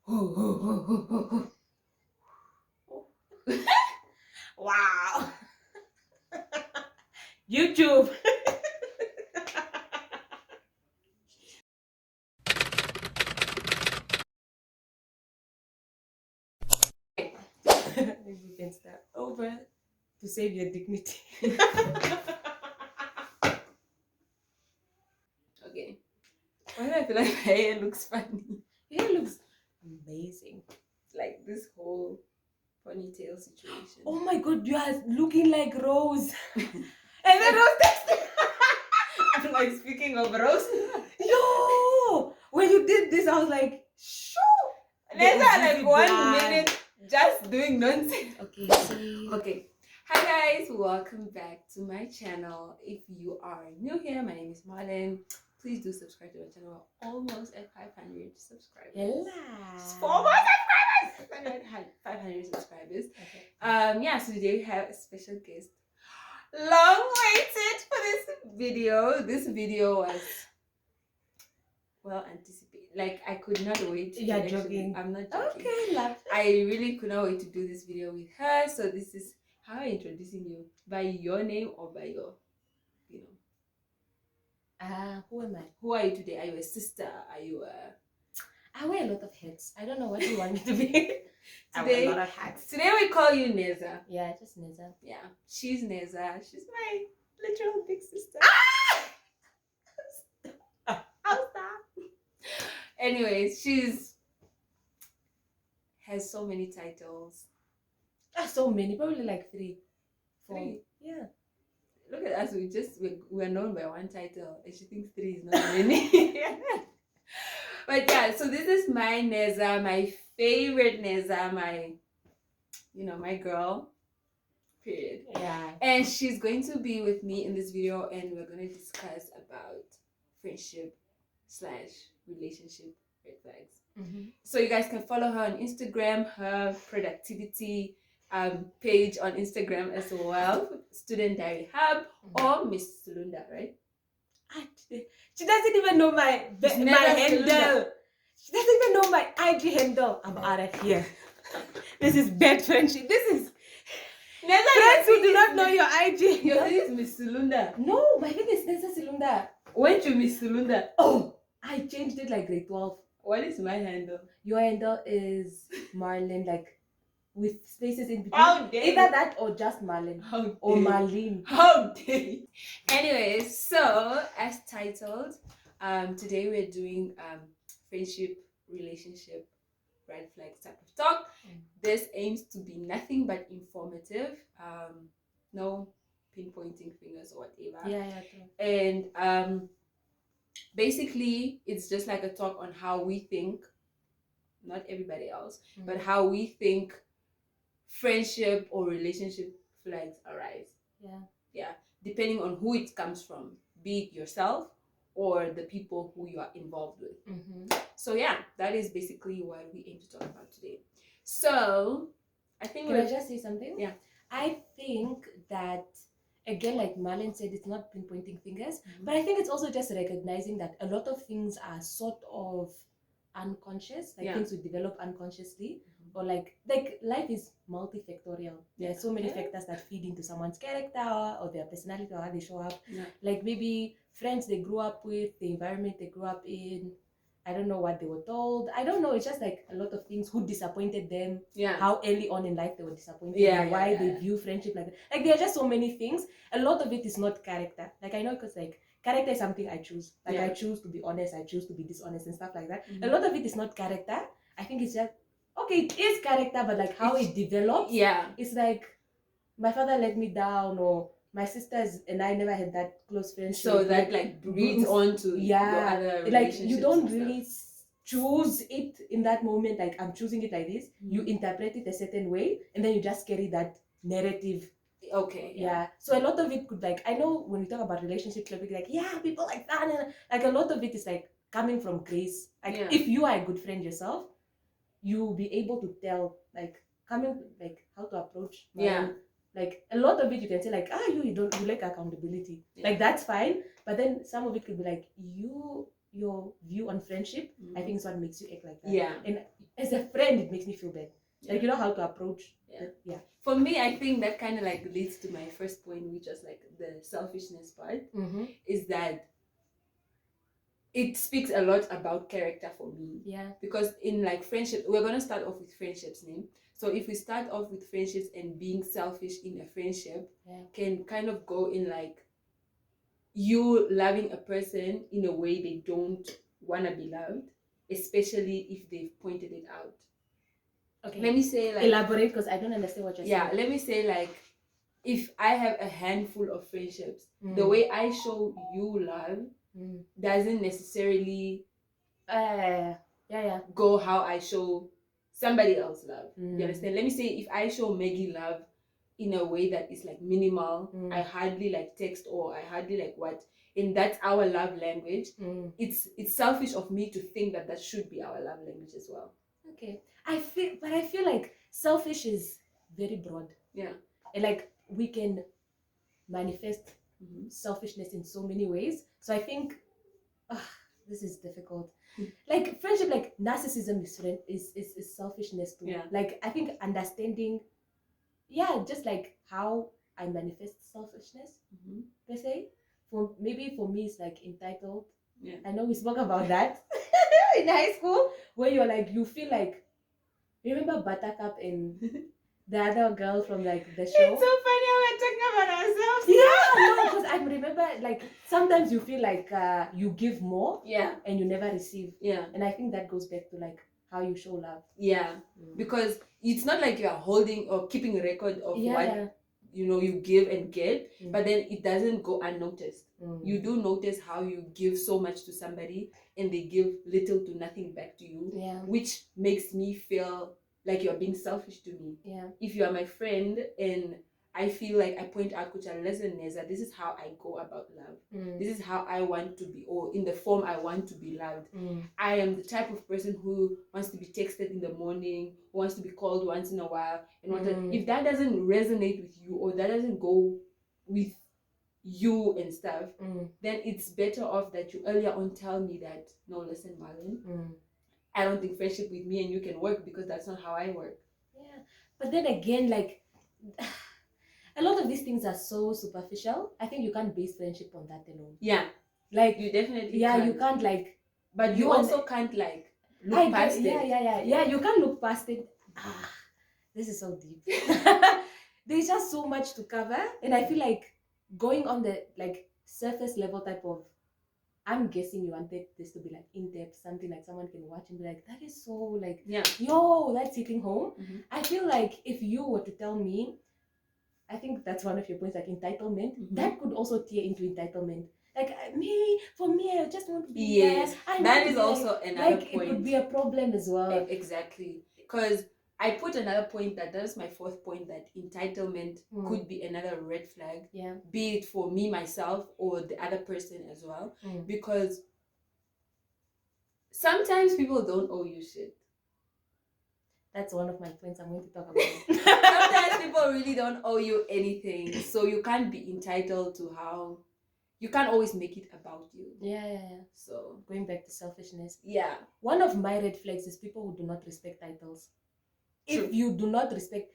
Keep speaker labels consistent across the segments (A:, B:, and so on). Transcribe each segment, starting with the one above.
A: Wow. YouTube. Maybe we can start over to save your dignity. Okay. Why do I feel like my hair looks funny? Your hair looks amazing. Like this whole ponytail situation. Oh my god, you are looking like Rose. And then Rose texted. I'm like, speaking of Rose. Yo! When you did this, I was like, shoo! Neza, like 1 minute just doing nonsense. Okay, see. Okay. Hi guys, welcome back to my channel. If you are new here, my name is Marlon. Please do subscribe to my channel. We're almost at 500 subscribers. Just 4 more subscribers! 500 subscribers. Okay. Yeah, so today we have a special guest. Long waited for this video. This video was well anticipated. Like I could not wait. You're joking. I'm not joking. Okay, love. I really could not wait to do this video with her. So this is how I'm introducing you, by your name or by your, you know. Who am I? Who are you today? Are you a sister? Are you a? I wear a lot of hats. I don't know what you want me to be. Today, I wear a lot of hats. Today we call you Neza. Yeah, just Neza. Yeah, she's Neza. She's my literal big sister. How's that? Anyways, has so many titles. So many, probably like 3, 4. 3. Yeah. Look at us. We're known by 1 title, and she thinks 3 is not many. But yeah, so this is my Neza, my favorite Neza, my girl. Period. Yeah. And she's going to be with me in this video, and we're going to discuss about friendship / relationship red flags. So you guys can follow her on Instagram, her productivity page on Instagram as well, Student Diary Hub, or Miss Cilunda, right? She doesn't even know my handle. She doesn't even know my IG handle. I'm out of here. This is bad friendship. This is friends who do not know your IG. Your name is Miss Cilunda. No, my name is Neza Cilunda. When you Miss Cilunda? Oh, I changed it like grade 12. What is my handle? Your handle is Marlon, like with spaces in between. How dare either that or just Marlon. Or Marlene. How dare you? Anyways, so as titled, today we're doing friendship, relationship, red flags type of talk. This aims to be nothing but informative. No pinpointing fingers or whatever. Yeah, true. And basically it's just like a talk on how we think, not everybody else, but how we think friendship or relationship flags arise. Yeah, depending on who it comes from, be it yourself or the people who you are involved with. So yeah, that is basically what we aim to talk about today. So I think can I just say something? Yeah, I think that, again, like Marlon said, it's not pinpointing fingers, but I think it's also just recognizing that a lot of things are sort of unconscious, like things we develop unconsciously, or like life is multifactorial. There are so many factors that feed into someone's character or their personality or how they show up. Like maybe friends they grew up with, the environment they grew up in, I don't know what they were told. I don't know. It's just like a lot of things. Who disappointed them? How early on in life they were disappointed. Why they view friendship like that. Like there are just so many things. A lot of it is not character. Like I know because like character is something I choose. Like I choose to be honest. I choose to be dishonest and stuff like that. A lot of it is not character. I think it's just okay. It is character, but like how it develops. It's like my father let me down, or my sisters and I never had that close friendship. So that like breeds onto your other relationships. Like you don't really choose it in that moment. Like I'm choosing it like this. You interpret it a certain way, and then you just carry that narrative. Okay. Yeah. So a lot of it could like I know when we talk about relationships, like people like that. And, like a lot of it is like coming from grace. Like if you are a good friend yourself, you will be able to tell like coming like how to approach. Like a lot of it you can say like you like accountability. Like that's fine, but then some of it could be like your view on friendship I think is what makes you act like that. And
B: as a friend, it makes me feel bad. Like, you know how to approach.
A: Yeah. For me, I think that kind of like leads to my first point, which was like the selfishness part, is that it speaks a lot about character for me.
B: Yeah.
A: Because in like friendship, we're gonna start off with friendships, name. So if we start off with friendships and being selfish in a friendship, can kind of go in like you loving a person in a way they don't wanna be loved, especially if they've pointed it out.
B: Okay.
A: Let me say like
B: elaborate, because I don't understand what you're saying.
A: Yeah, let me say like if I have a handful of friendships, the way I show you love doesn't necessarily go how I show somebody else love. You understand? Let me say if I show Maggie love in a way that is like minimal, I hardly like text or I hardly like what, and that's our love language. It's selfish of me to think that that should be our love language as well.
B: Okay. I feel like selfish is very broad.
A: Yeah.
B: And like we can manifest selfishness in so many ways. So I think this is difficult. Like friendship, like narcissism is selfishness too.
A: Yeah.
B: Like I think understanding, just like how I manifest selfishness, per se. For me it's like entitled. Yeah. I know we spoke about that in high school, where you're like, you feel like, remember Buttercup and the other girl from like the show?
A: It's so funny how we're talking about ourselves.
B: Yeah, no, because I remember like sometimes you feel like you give more, and you never receive. Yeah. And I think that goes back to like how you show love.
A: Yeah. Because it's not like you are holding or keeping a record of what you give and get, but then it doesn't go unnoticed. You do notice how you give so much to somebody and they give little to nothing back to you, which makes me feel like you're being selfish to me. Yeah. If you are my friend and I feel like I point out, Kucha, listen, Neza, this is how I go about love. This is how I want to be, or in the form I want to be loved. I am the type of person who wants to be texted in the morning, who wants to be called once in a while. And if that doesn't resonate with you, or that doesn't go with you and stuff, then it's better off that you earlier on tell me that, no, listen, Marlon, I don't think friendship with me and you can work, because that's not how I work.
B: Yeah. But then again, like a lot of these things are so superficial. I think you can't base friendship on that alone.
A: Yeah. Like you definitely
B: can't. You can't like,
A: but you also can't like look past it.
B: Yeah, you can't look past it. This is so deep. There's just so much to cover, and I feel like going on the like surface level type of, I'm guessing you wanted this to be like in-depth, something like someone can watch and be like, that is so like, yo, that's hitting home. I feel like if you were to tell me, I think that's one of your points, like entitlement, that could also tear into entitlement. Like for me, I just want to be.
A: Yes, that is also another point.
B: It could be a problem as well.
A: Exactly, because I put another point that's my fourth point, that entitlement could be another red flag. Yeah. Be it for me, myself, or the other person as well. Because sometimes people don't owe you shit.
B: That's one of my points I'm going to talk about.
A: Sometimes people really don't owe you anything. So you can't be entitled to how... You can't always make it about you.
B: Yeah.
A: So
B: going back to selfishness.
A: Yeah.
B: One of my red flags is people who do not respect titles. True. If you do not respect...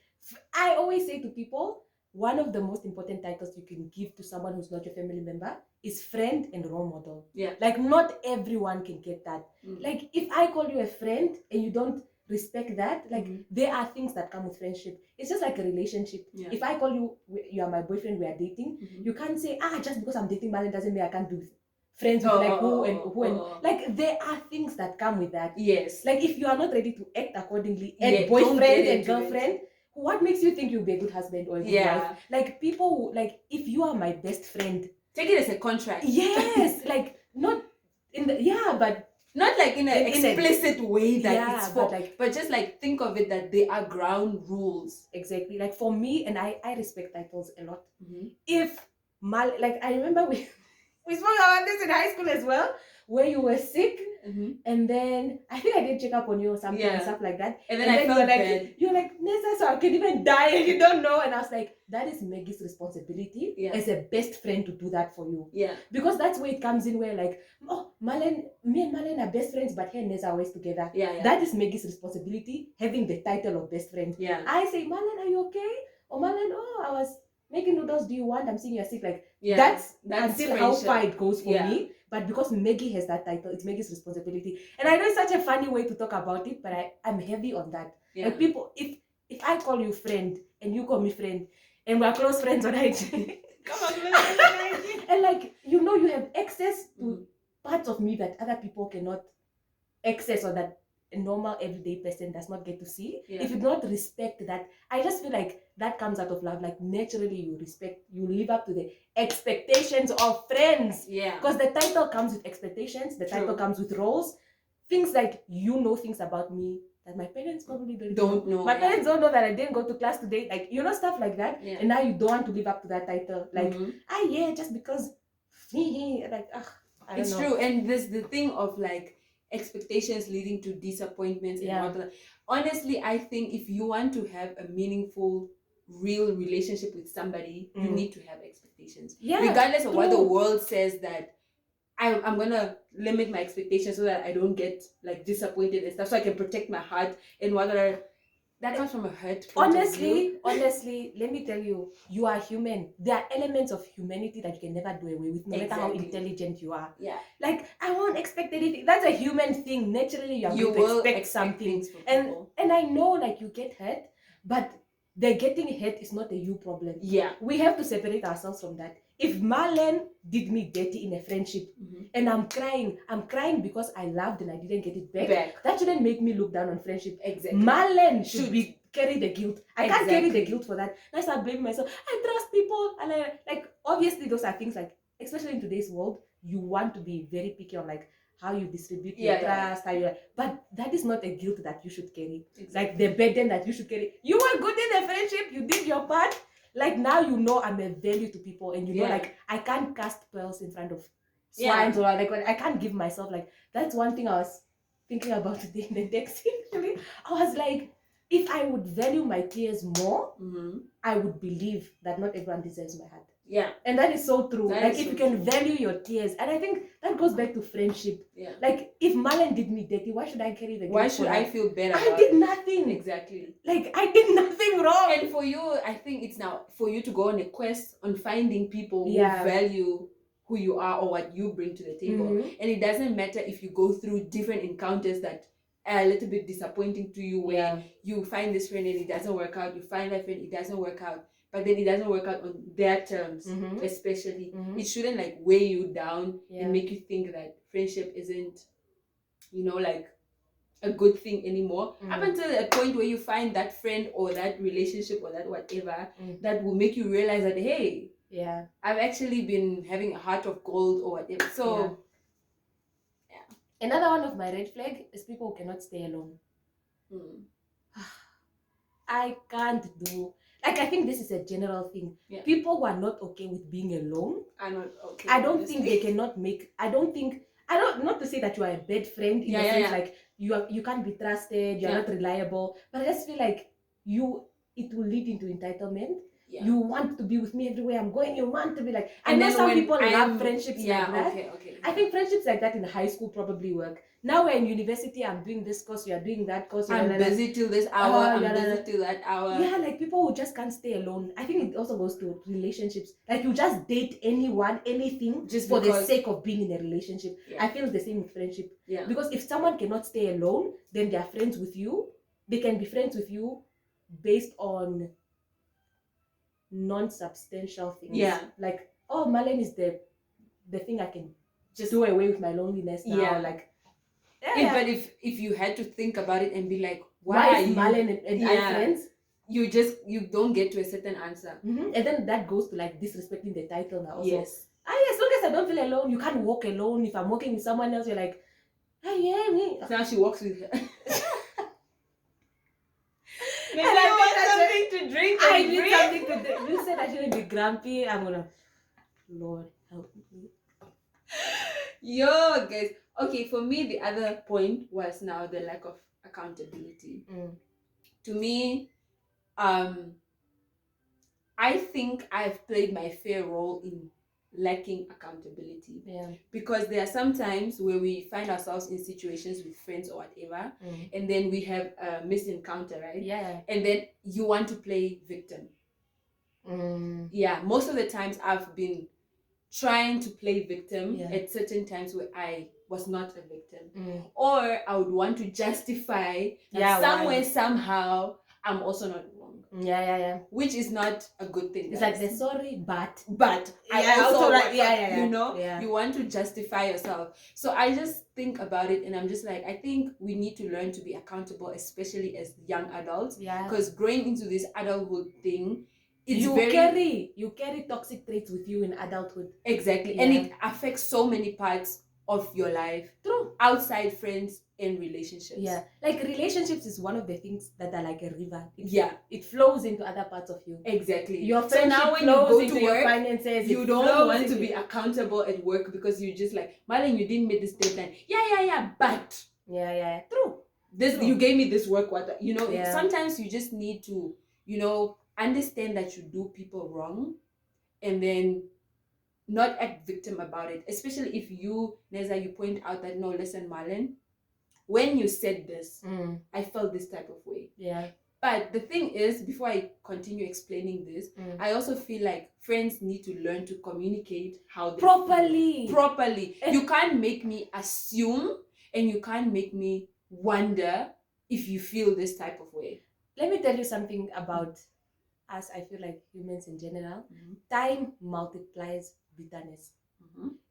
B: I always say to people, one of the most important titles you can give to someone who's not your family member is friend and role model. Yeah. Like not everyone can get that. Like if I call you a friend and you don't respect that, like there are things that come with friendship. It's just like a relationship. Yeah. If I call you, you are my boyfriend, we are dating, you can't say, just because I'm dating Marlon doesn't mean I can't do friends with who and like there are things that come with that. Yes. Like if you are not ready to act accordingly and boyfriend and girlfriend, what makes you think you'll be a good husband or a good wife? Like people who, like if you are my best friend,
A: take it as a contract.
B: Yes. Like not in the but
A: not like in an explicit way that it's for, but just like think of it that they are ground rules.
B: Exactly. Like for me, and I respect titles a lot. If like I remember we spoke about this in high school as well, where you were sick, and then I think I did check up on you or something and stuff like that.
A: And then I felt bad.
B: You're like, Neza, so I can even die and you don't know. And I was like, that is Maggie's responsibility as a best friend to do that for you.
A: Yeah.
B: Because that's where it comes in, where like, oh, me and Marlene are best friends, but her and Neza are always together.
A: Yeah.
B: That is Maggie's responsibility, having the title of best friend.
A: Yeah.
B: I say, Marlene, are you okay? Or Marlene, oh, I was making noodles. Do you want? I'm seeing you're sick. Like, that's until how far it goes for me. But because Maggie has that title, it's Maggie's responsibility. And I know it's such a funny way to talk about it, but I'm heavy on that. Yeah. Like people, if I call you friend and you call me friend and we're close friends on IG, and like, you know, you have access to parts of me that other people cannot access, or that a normal everyday person does not get to see. If you do not respect that, I just feel like that comes out of love. Like naturally you live up to the expectations of friends. Yeah. Because the title comes with expectations, the title comes with roles. Things like, you know, things about me that my parents probably don't know. My parents don't know that I didn't go to class today. Like, you know, stuff like that. Yeah. And now you don't want to live up to that title. Like, just because like, I don't know.
A: True. And there's the thing of like expectations leading to disappointments and whatnot. Honestly, I think if you want to have a meaningful, real relationship with somebody, you need to have expectations. Yeah, regardless of what the world says, that I'm gonna limit my expectations so that I don't get like disappointed and stuff, so I can protect my heart and whether that comes from a hurt point
B: honestly, let me tell you, you are human. There are elements of humanity that you can never do away with, no matter how intelligent you are. Yeah. Like, I won't expect anything. That's a human thing. Naturally, you will expect something. And I know, like, you get hurt, but the getting hurt is not a you problem. Yeah. We have to separate ourselves from that. If Marlene did me dirty in a friendship and I'm crying because I loved and I didn't get it back. That shouldn't make me look down on friendship. Exactly. Marlene should carry the guilt. I can't carry the guilt for that. I start blaming myself. I trust people, and like obviously those are things like, especially in today's world, you want to be very picky on like how you distribute your trust, how you, but that is not a guilt that you should carry. Exactly. Like the burden that you should carry. You were good in the friendship, you did your part. Like, now you know I'm a value to people, and you know, like, I can't cast pearls in front of swines, or like, when I can't give myself, like, that's one thing I was thinking about today in the text. Actually, I was like, if I would value my tears more, I would believe that not everyone deserves my heart. Yeah. And that is so true. That like, if so you can value your tears, and I think that goes back to friendship. Yeah. Like, if Marlene did me dirty, why should I carry the guilt? Why should I feel better? I did nothing. Exactly. Like, I did nothing wrong.
A: And for you, I think it's now for you to go on a quest on finding people who value who you are or what you bring to the table. And it doesn't matter if you go through different encounters that are a little bit disappointing to you, where you find this friend and it doesn't work out, you find that friend, it doesn't work out, but then it doesn't work out on their terms, especially. It shouldn't like weigh you down and make you think that friendship isn't, you know, like a good thing anymore. Up until a point where you find that friend or that relationship or that whatever that will make you realize that, hey, I've actually been having a heart of gold or whatever. So
B: another one of my red flag is people who cannot stay alone. I can't do. Like, I think this is a general thing. Yeah. People who are not okay with being alone are not okay. I don't think they cannot make. Not to say that you are a bad friend in the sense like you can't be trusted. You're not reliable. But I just feel like it will lead into entitlement. Yeah. You want to be with me everywhere I'm going. You want to be like. I know some people love friendships like that. Okay. I think friendships like that in high school probably work. Now we're in university. I'm doing this course. You are doing that course.
A: I'm busy till this hour. I'm busy till that hour.
B: Yeah, like people who just can't stay alone. I think it also goes to relationships. Like, you just date anyone, anything, just for the sake of being in a relationship. Yeah. I feel the same with friendship. Yeah. Because if someone cannot stay alone, then they are friends with you. They can be friends with you based on non-substantial things. Yeah. Like, oh, Marlene is the thing I can just do away with my loneliness now. Yeah. Like,
A: but if you had to think about it and be like, why
B: is Marlene and I friends?
A: You don't get to a certain answer.
B: And then that goes to like disrespecting the title now also. Yes. As long as I don't feel alone, you can't walk alone. If I'm walking with someone else, you're like, me.
A: So now she walks with her. Maybe I want something to drink.
B: I need something to drink. You said I shouldn't be grumpy. I'm gonna, Lord help me.
A: Yo, guys. Okay, for me, the other point was now the lack of accountability. To me, I think I've played my fair role in lacking accountability.
B: Yeah.
A: Because there are some times where we find ourselves in situations with friends or whatever, and then we have a misencounter, right?
B: Yeah.
A: And then you want to play victim. Yeah, most of the times I've been trying to play victim at certain times where I was not a victim. Or I would want to justify that somewhere, somehow, I'm also not wrong.
B: Yeah.
A: Which is not a good thing.
B: It's like they're sorry, but
A: I also
B: like,
A: you know, you want to justify yourself. So I just think about it and I'm just like, I think we need to learn to be accountable, especially as young adults.
B: Yeah.
A: Because growing into this adulthood thing,
B: you carry toxic traits with you in adulthood.
A: Exactly. And it affects so many parts of your life. True. Outside friends and relationships.
B: Yeah. Like relationships is one of the things that are like a river. It flows into other parts of you.
A: Exactly.
B: Your friendship so now when flows you go into to work, your finances,
A: you don't want to be accountable at work because you just like, Marlon, you didn't meet this deadline. But
B: true.
A: This you gave me this work, what you know, sometimes you just need to, you know, understand that you do people wrong and then not act victim about it. Especially if you, Neza, you point out that, no, listen, Marlon, when you said this, I felt this type of way.
B: Yeah.
A: But the thing is, before I continue explaining this, I also feel like friends need to learn to communicate how they
B: properly.
A: You can't make me assume and you can't make me wonder if you feel this type of way.
B: Let me tell you something about us. I feel like humans in general, time multiplies bitterness.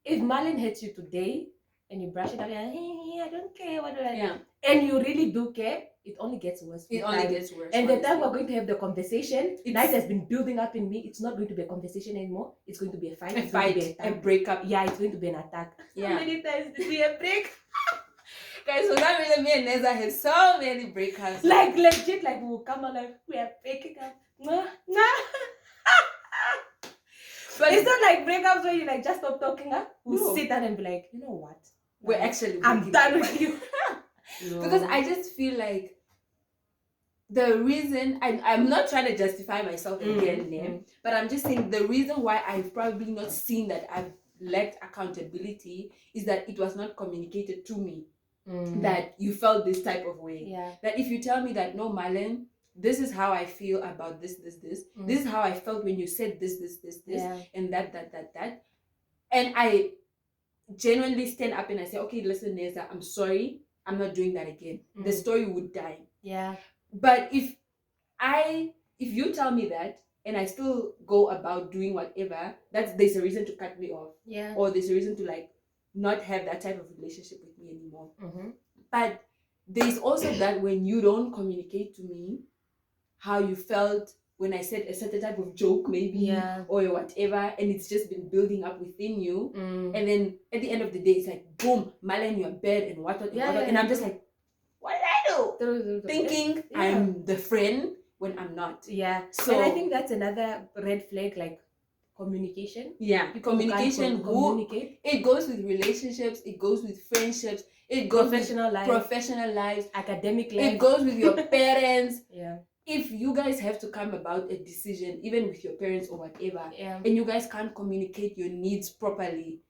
B: If Marlon hates you today and you brush it out, like, hey, I don't care, what do I do? And you really do care, it only gets worse.
A: It only gets worse.
B: And the time we're going to have the conversation, night has been building up in me. It's not going to be a conversation anymore. It's going to be a fight. It's going to be
A: a breakup.
B: Yeah, it's going to be an attack. So many times to be a break.
A: Guys, for that reason, me and Neza had so many breakups.
B: Like legit, like we'll come on like we are breaking up. Nah. But it's not like breakups where you like just stop talking. We'll sit down and be like, you know what? I'm done with you.
A: Because I just feel like the reason I'm not trying to justify myself again, but I'm just saying the reason why I've probably not seen that I've lacked accountability is that it was not communicated to me that you felt this type of way.
B: Yeah.
A: That if you tell me that, no, Marlon, this is how I feel about this. This is how I felt when you said this, and that. And I genuinely stand up and I say, okay, listen, Neza, I'm sorry. I'm not doing that again. The story would die.
B: Yeah.
A: But if you tell me that and I still go about doing whatever, there's a reason to cut me off.
B: Yeah.
A: Or there's a reason to like not have that type of relationship with me anymore. But there's also that when you don't communicate to me how you felt when I said a certain type of joke, maybe, or whatever, and it's just been building up within you. And then at the end of the day, it's like, boom, Marlon, you're bad, and what. And I'm just like, what did I do? Thinking I'm the friend when I'm not.
B: Yeah. So, and I think that's another red flag, like communication.
A: Yeah. Communication.
B: Communicate.
A: It goes with relationships. It goes with friendships. It goes with professional lives.
B: Academic life.
A: It goes with your parents.
B: Yeah.
A: If you guys have to come about a decision, even with your parents or whatever, and you guys can't communicate your needs properly,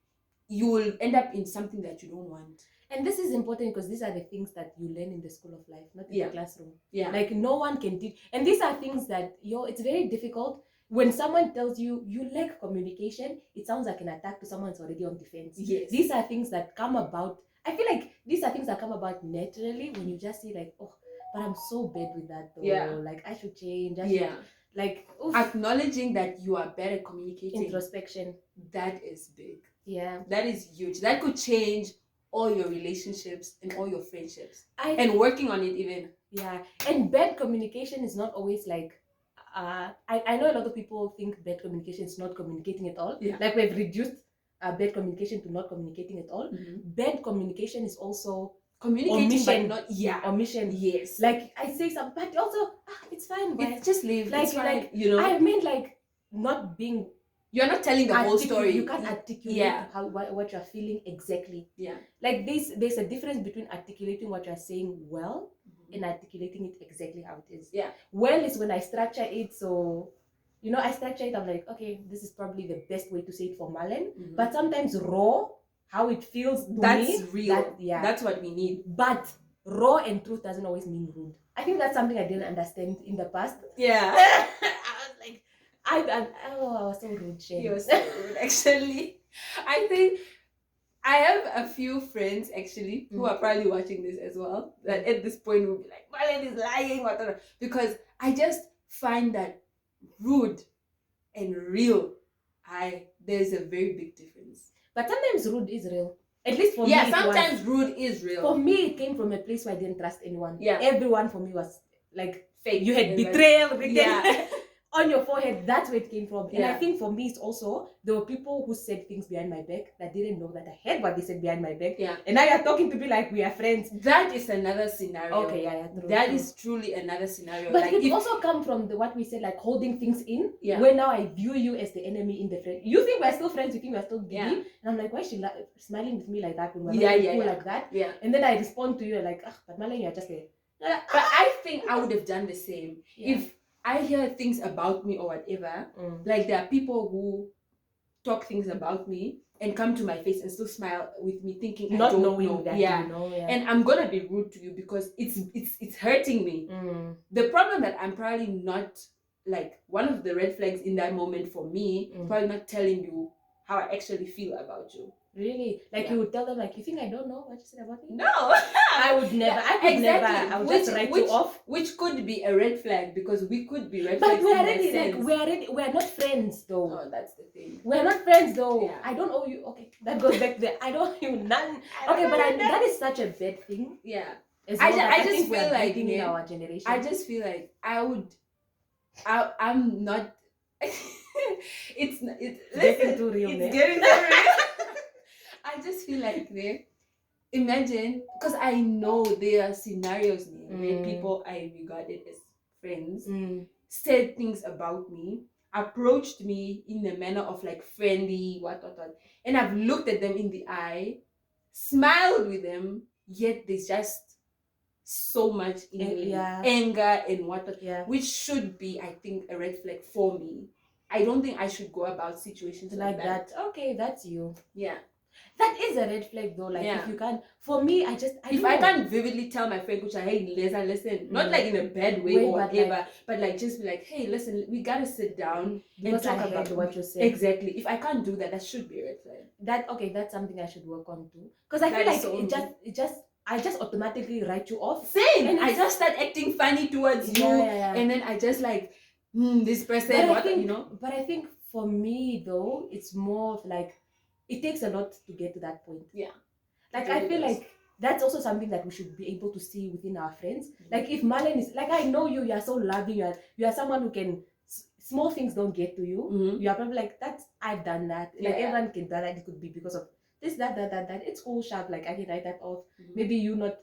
A: you will end up in something that you don't want.
B: And this is important because these are the things that you learn in the school of life, not in the classroom.
A: Yeah.
B: Like no one can teach. And these are things that, it's very difficult. When someone tells you lack communication, it sounds like an attack to someone who's already on defense.
A: Yes.
B: These are things that come about. I feel like these are things that come about naturally when you just see like, oh, but I'm so bad with that though.
A: Yeah.
B: Like I should change. Like
A: acknowledging that you are better communicating.
B: Introspection.
A: That is big.
B: Yeah.
A: That is huge. That could change all your relationships and all your friendships. And working on it even.
B: Yeah. And bad communication is not always like I know a lot of people think bad communication is not communicating at all.
A: Yeah.
B: Like we've reduced bad communication to not communicating at all. Bad communication is also
A: communicating, but not
B: omission.
A: Yes.
B: Like I say something, but also it's fine.
A: It's just leave.
B: Like,
A: it's fine.
B: You know. I mean, like not being
A: you're not telling the whole story.
B: You can't articulate what you're feeling exactly.
A: Yeah.
B: Like there's a difference between articulating what you're saying well and articulating it exactly how it is.
A: Yeah.
B: Well is when I structure it, so I structure it, I'm like, okay, this is probably the best way to say it for Marlon. But sometimes raw, how it feels to
A: that's
B: me,
A: real. That's what we need.
B: But raw and truth doesn't always mean rude. I think that's something I didn't understand in the past.
A: Yeah.
B: I was like, I was so rude, Shane.
A: You were so rude, actually. I think I have a few friends actually who are probably watching this as well, that at this point will be like, Marlon is lying, whatever. Because I just find that rude and real, there's a very big difference.
B: But sometimes rude is real. At least for me.
A: Yeah, sometimes rude is real.
B: For me, it came from a place where I didn't trust anyone.
A: Yeah.
B: Everyone for me was like
A: fake.
B: You had betrayal written.
A: Yeah.
B: On your forehead. That's where it came from. And
A: Yeah.
B: I think for me, it's also, there were people who said things behind my back that didn't know that I heard what they said behind my back.
A: Yeah.
B: And now you're talking to me like we are friends.
A: That is another scenario.
B: Okay, yeah.
A: That is truly another scenario.
B: But it also come from what we said, like holding things in.
A: Yeah.
B: Where now I view you as the enemy in the friend. You think we're still friends, you think we're still giddy.
A: Yeah.
B: And I'm like, why is she smiling with me like that when we're cool like that?
A: Yeah.
B: And then I respond to you like, but Marlon, you're just a...
A: But I think I would have done the same.
B: Yeah.
A: If I hear things about me or whatever, like there are people who talk things about me and come to my face and still smile with me, thinking
B: not
A: I don't
B: knowing
A: know.
B: that
A: Yeah.
B: you know,
A: And I'm gonna be rude to you because it's hurting me. The problem that I'm probably not, like, one of the red flags in that moment for me, probably not telling you how I actually feel about you.
B: Really? Like you would tell them like, you think I don't know what you said about me?
A: No.
B: I would never. I could never. I would just write you off.
A: Which could be a red flag because we could be red
B: flags.
A: But
B: we're not friends though.
A: Oh, that's the thing.
B: We're not friends though.
A: Yeah.
B: I don't owe you. Okay, that goes back there. I don't owe you none. Okay, but that is such a bad thing.
A: Yeah.
B: Well,
A: I just feel like
B: in our generation.
A: I just feel like I'm not. It's
B: getting too real.
A: It's getting too real. I just feel like imagine, because I know there are scenarios where people I regarded as friends said things about me, approached me in a manner of like friendly, what, and I've looked at them in the eye, smiled with them, yet there's just so much in me, anger and what, which should be, I think, a red flag for me. I don't think I should go about situations like that.
B: Okay, that's you.
A: Yeah.
B: That is a red flag though. Like if you can't, for me, I
A: can't vividly tell my friend, which hey, Neza, listen, not like in a bad way or whatever, but like just be like, hey, listen, we gotta sit down and talk about
B: what you're saying.
A: Exactly. If I can't do that, that should be a red flag. That's
B: something I should work on too. Because I feel like I just automatically write you off.
A: Same. And I just start acting funny towards you, and then I just like, this person,
B: But I think for me though, it's more of like, it takes a lot to get to that point.
A: Yeah.
B: Like I feel like that's also something that we should be able to see within our friends. Like if Marlon is like, I know you are so loving, you are someone who can, small things don't get to you. You are probably like, I've done that. Like everyone can do that. It could be because of this, that. It's all sharp. Like I can write that off. Maybe you not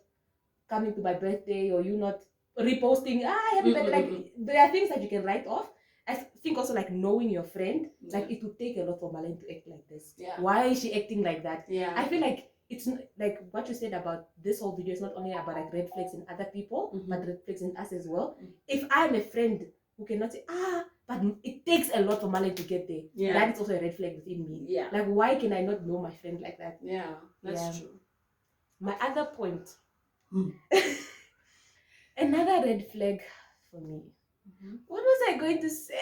B: coming to my birthday or you not reposting. Happy birthday. Like there are things that you can write off. I think also like knowing your friend, like it would take a lot for Marlon to act like this. Yeah. Why is she acting like that?
A: Yeah.
B: I feel like it's like what you said about this whole video is not only about like red flags in other people, but red flags in us as well. If I'm a friend who cannot say, but it takes a lot for Marlon to get there.
A: Yeah.
B: That is also a red flag within me.
A: Yeah.
B: Like why can I not know my friend like that?
A: Yeah, that's true.
B: My other point. Another red flag for me. What was I going to say?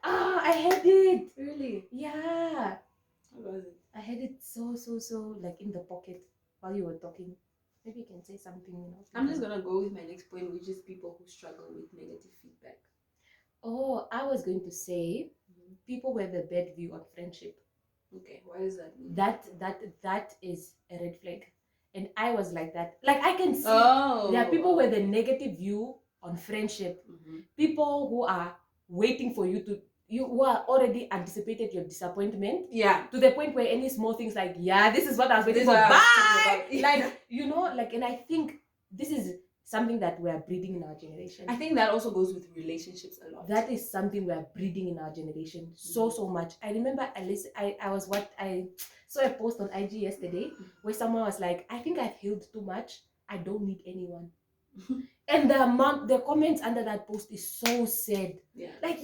B: I had it.
A: Really?
B: Yeah.
A: What was it?
B: I had it so like in the pocket while you were talking. Maybe you can say something.
A: I'm just gonna go with my next point, which is people who struggle with negative feedback.
B: Oh, I was going to say people who have a bad view on friendship.
A: Okay, what does that mean?
B: That is a red flag. And I was like that. Like I can see there are people with a negative view on friendship. People who are waiting for you who are already anticipated your disappointment.
A: Yeah.
B: To the point where any small things like, this is what I was waiting for. Bye! Like, and I think this is something that we are breeding in our generation.
A: I think that also goes with relationships a lot.
B: That is something we are breeding in our generation so much. I remember I saw a post on IG yesterday where someone was like, I think I've healed too much. I don't need anyone. And the comments under that post is so sad.
A: Yeah.
B: Like,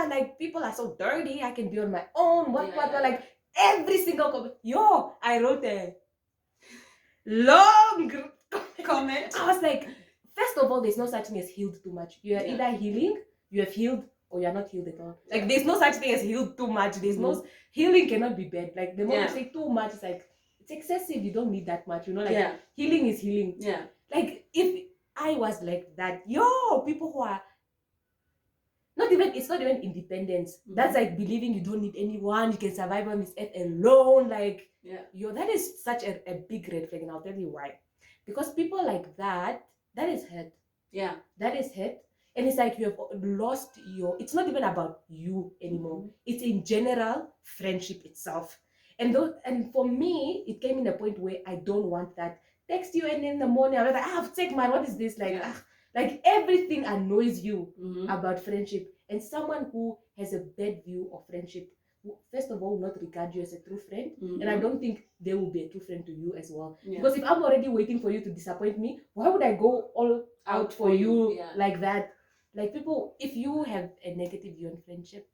B: like people are so dirty. I can be on my own. Like every single comment. Yo, I wrote a long comment. I was like, first of all, there's no such thing as healed too much. You are either healing, you have healed, or you're not healed at all. Like there's no such thing as healed too much. There's no healing cannot be bad. Like the moment you say too much, it's like it's excessive. You don't need that much. You know, like healing is healing.
A: Yeah.
B: Like if I was like that, people who are it's not even independence. That's like believing you don't need anyone, you can survive on this earth alone. Like that is such a big red flag, and I'll tell you why. Because people like that is hurt. Yeah. That is hurt. And it's like you have lost it's not even about you anymore. It's in general friendship itself. And for me, it came in a point where I don't want that. Text you and in the morning, I was like, take man, what is this? Like, like everything annoys you about friendship. And someone who has a bad view of friendship, first of all, will not regard you as a true friend. And I don't think they will be a true friend to you as well. Because if I'm already waiting for you to disappoint me, why would I go all out for you like that? Like people, if you have a negative view on friendship,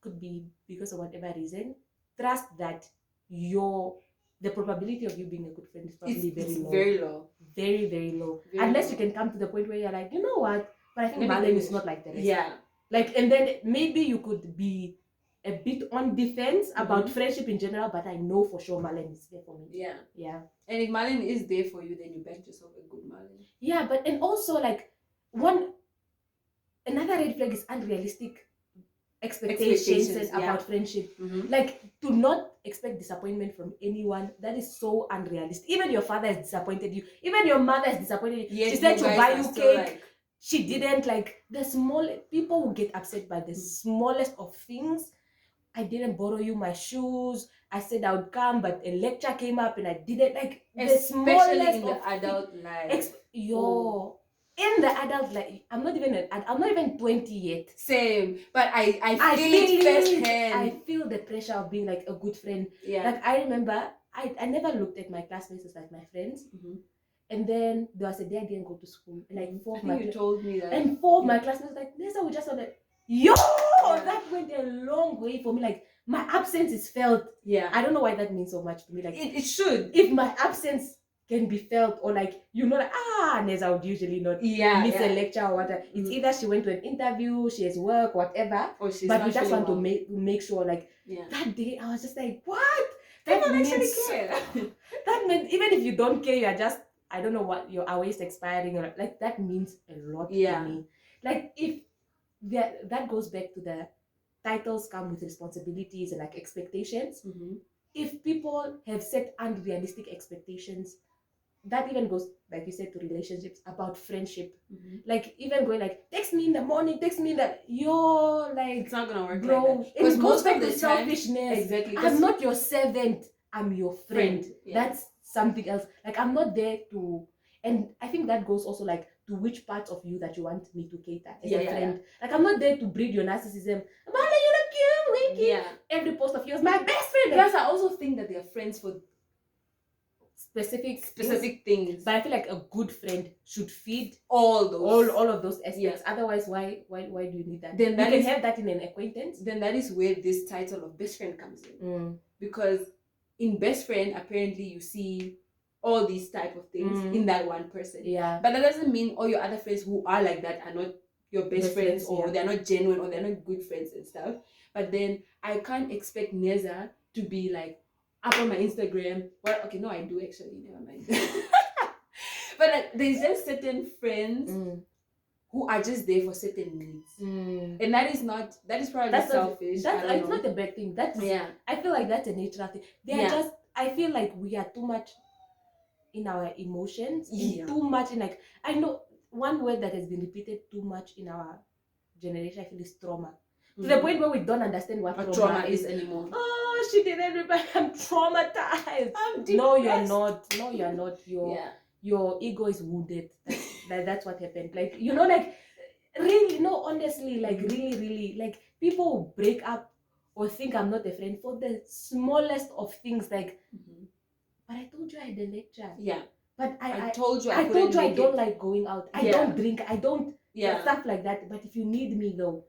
B: could be because of whatever reason, trust that the probability of you being a good friend is probably very low. Very low. Very, very low. Unless you can come to the point where you're like, you know what? But I think Marlon is not like the rest. Yeah. Like, and then maybe you could be a bit on defense about friendship in general, but I know for sure Marlon is there for me. Yeah. Yeah. And if Marlon is there for you, then you bet yourself a good Marlon. Yeah, but and also like another red flag is unrealistic expectations about friendship. Like, to not expect disappointment from anyone, that is so unrealistic. Even your father has disappointed you, even your mother has disappointed you. She said to buy you cake, she didn't. Like, the small people who get upset by the smallest of things. I didn't borrow you my shoes. I said I would come, but a lecture came up and I didn't. Like, especially in the adult life. In the adult life, I'm not even 20 yet. Same, but I feel it firsthand. I feel the pressure of being like a good friend. Yeah. Like, I remember I never looked at my classmates as like my friends. And then there was a day I didn't go to school. And like you told me that. And four of my classmates were like, Neza, we just saw that. That went a long way for me. Like, my absence is felt. Yeah. I don't know why that means so much to me. Like, it should. If my absence can be felt, or like, like, Neza would usually not miss a lecture or whatever. It's either she went to an interview, she has work, whatever. Or she's but we just want to make sure, like, that day I was just like, what? That don't actually care. That meant even if you don't care, you're just, I don't know what, your hour is expiring, or like, that means a lot to me. Like, if that goes back to the titles come with responsibilities and like expectations. If people have set unrealistic expectations, that even goes, like you said, to relationships, about friendship. Like, even going like, text me in the morning, text me that, like, it's not gonna work, bro. Like that. It goes back to selfishness. Exactly. I'm not your servant, I'm your friend. That's something else. Like, I'm not there to, and I think that goes also like to which parts of you that you want me to cater as a friend. Like, I'm not there to breed your narcissism. Mala, you look cute, winky. Every post of yours, my best friend. Plus, I also think that they're friends for specific things. But I feel like a good friend should feed all of those aspects. Otherwise, why do you need that? Then you can have that in an acquaintance. Then that is where this title of best friend comes in. Because in best friend, apparently you see all these type of things in that one person. Yeah. But that doesn't mean all your other friends who are like that are not your best friends, or they're not genuine, or they're not good friends and stuff. But then I can't expect Neza to be like up on my Instagram. Well, okay, no, I do actually. Never mind. But like, there's just certain friends who are just there for certain needs, and that is probably selfish. It's not a bad thing. I feel like that's a natural thing. They are just. I feel like we are too much in our emotions, too much in, like, I know one word that has been repeated too much in our generation, I feel, is trauma. To the point where we don't understand what trauma is anymore. Oh, she didn't remember. I'm traumatized. No, you're not. Your ego is wounded. that's what happened. Like, you know, like, really, no, honestly, like, really, like, people break up or think I'm not a friend for the smallest of things. Like, but I told you I had a lecture.
A: Yeah.
B: But
A: I told you
B: I told you I don't like going out. I
A: Yeah.
B: don't drink. I don't
A: Yeah.
B: stuff like that. But if you need me though,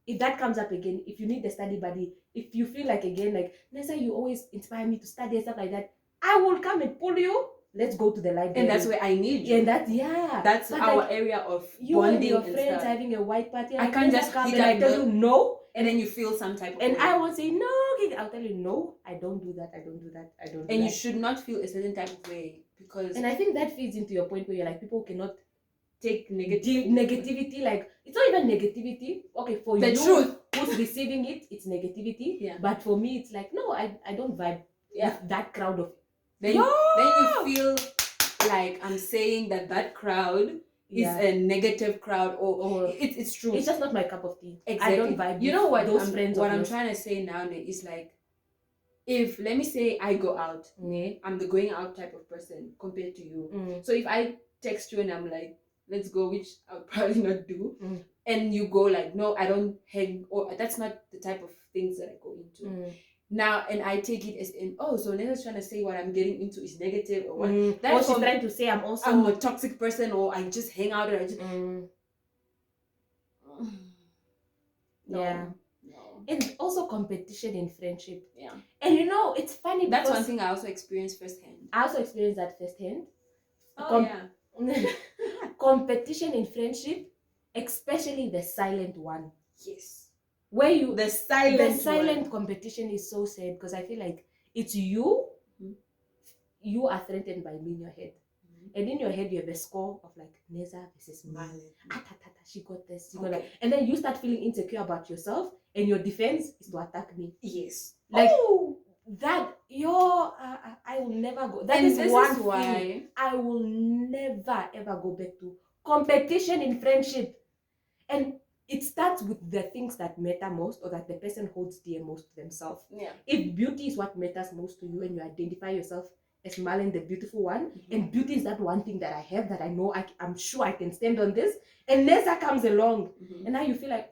B: if that comes up again, if you need the study buddy, if you feel like again, like, Nessa, you always inspire me to study and stuff like that, I will come and pull you. Let's go to the library.
A: And that's where I need you.
B: And that's
A: our
B: like,
A: area of
B: you
A: bonding
B: and your
A: and
B: friends
A: stuff.
B: having a white party.
A: I can't just
B: come
A: hit
B: and
A: up
B: I tell you no.
A: And then you feel some type of
B: And
A: way.
B: I will say no. I'll tell you no. I don't do that. I don't do that. I don't. Do
A: and
B: that.
A: You should not feel a certain type of way because.
B: And I think that feeds into your point where you're like, people cannot
A: take
B: negativity. Like, it's not even negativity. Okay, for
A: the
B: you
A: truth
B: who's receiving it, it's negativity.
A: Yeah.
B: But for me, it's like, no, I don't vibe with that crowd of.
A: Then you feel like I'm saying that crowd is a negative crowd or it's true.
B: It's just not my cup of tea.
A: Exactly.
B: I don't vibe.
A: You know what?
B: Those friends.
A: What I'm trying to say now is like, if let me say I go out, I'm the going out type of person compared to you. So if I text you and I'm like, let's go, which I'll probably not do, and you go like, no, I don't hang, or that's not the type of things that I go into. Now, and I take it as in, oh, so Neza's trying to say what I'm getting into is negative or what.
B: That's what she's trying to say. I'm
A: a toxic person, or I just hang out and I just
B: No. And also competition in friendship.
A: Yeah.
B: And you know, it's funny because
A: that's one thing I also experienced firsthand.
B: Competition in friendship, especially the silent one.
A: Yes.
B: Where you
A: the silent
B: one. Competition is so sad because I feel like it's you. You are threatened by me in your head. And in your head, you have a score of like Neza versus Mali. She got this, she got that. And then you start feeling insecure about yourself, and your defense is to attack me.
A: Yes.
B: Like that, I will never go. That is one thing I will never ever go back to. Competition in friendship. And it starts with the things that matter most, or that the person holds dear most to themselves.
A: Yeah.
B: If beauty is what matters most to you, and you identify yourself as Marlon, the beautiful one, and beauty is that one thing that I have that I know I'm sure I can stand on this, and Neza comes along, and now you feel like,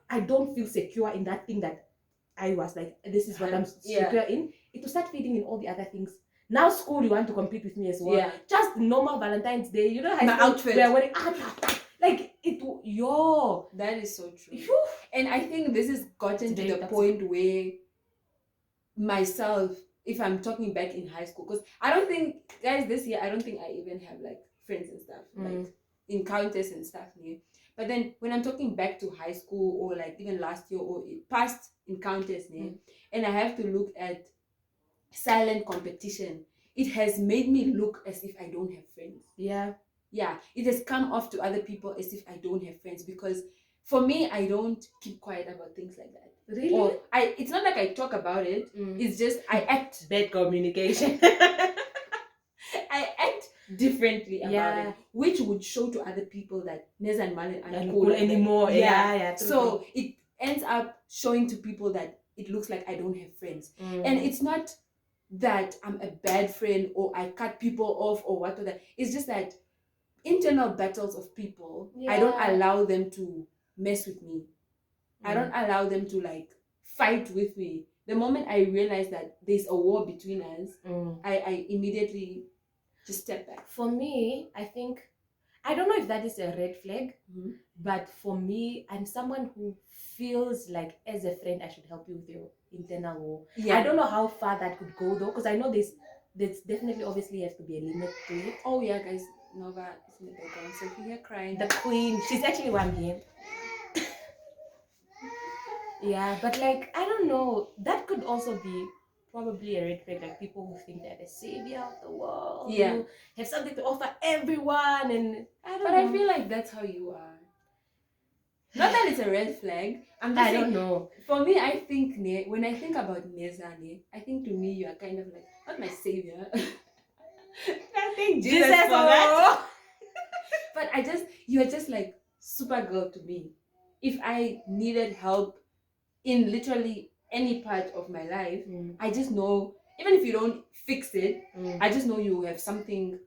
B: I don't feel secure in that thing that I was like, this is what I'm secure in. It will start feeding in all the other things. Now school, you want to compete with me as well. Just normal Valentine's Day, you know,
A: my outfit.
B: We are wearing like it.
A: That is so true. And I think this has gotten to the point where myself, if I'm talking back in high school, because I don't think, guys, this year I don't think I even have like friends and stuff, like encounters and stuff. But then when I'm talking back to high school, or like even last year or past encounters, and I have to look at silent competition, it has made me look as if I don't have friends. Yeah, it has come off to other people as if I don't have friends, because for me, I don't keep quiet about things like that.
B: Really?
A: Or it's not like I talk about it. It's just I act.
B: Bad communication.
A: I act differently about it, which would show to other people that Neza and Malen aren't cool
B: anymore.
A: So it ends up showing to people that it looks like I don't have friends. And it's not that I'm a bad friend or I cut people off or whatever. It's just that internal battles of people, I don't allow them to mess with me. I don't allow them to like fight with me. The moment I realize that there's a war between us, I immediately just step back.
B: For me, I think, I don't know if that is a red flag, but for me, I'm someone who feels like as a friend, I should help you with your internal war. I don't know how far that could go though, because I know there's definitely obviously has to be a limit to it.
A: Oh yeah, guys, Nova is in the background, so if you hear crying,
B: the queen, she's actually one here. Yeah, but like, I don't know, that could also be probably a red flag, like people who think they're the savior of the world, who have something to offer everyone, and I
A: feel like that's how you are. Not that it's a red flag.
B: I don't know.
A: For me, I think when I think about Neza, I think to me you are kind of like not my savior. I thank Jesus for that. But you're just like Supergirl to me. If I needed help in literally any part of my life, I just know, even if you don't fix it, I just know you have something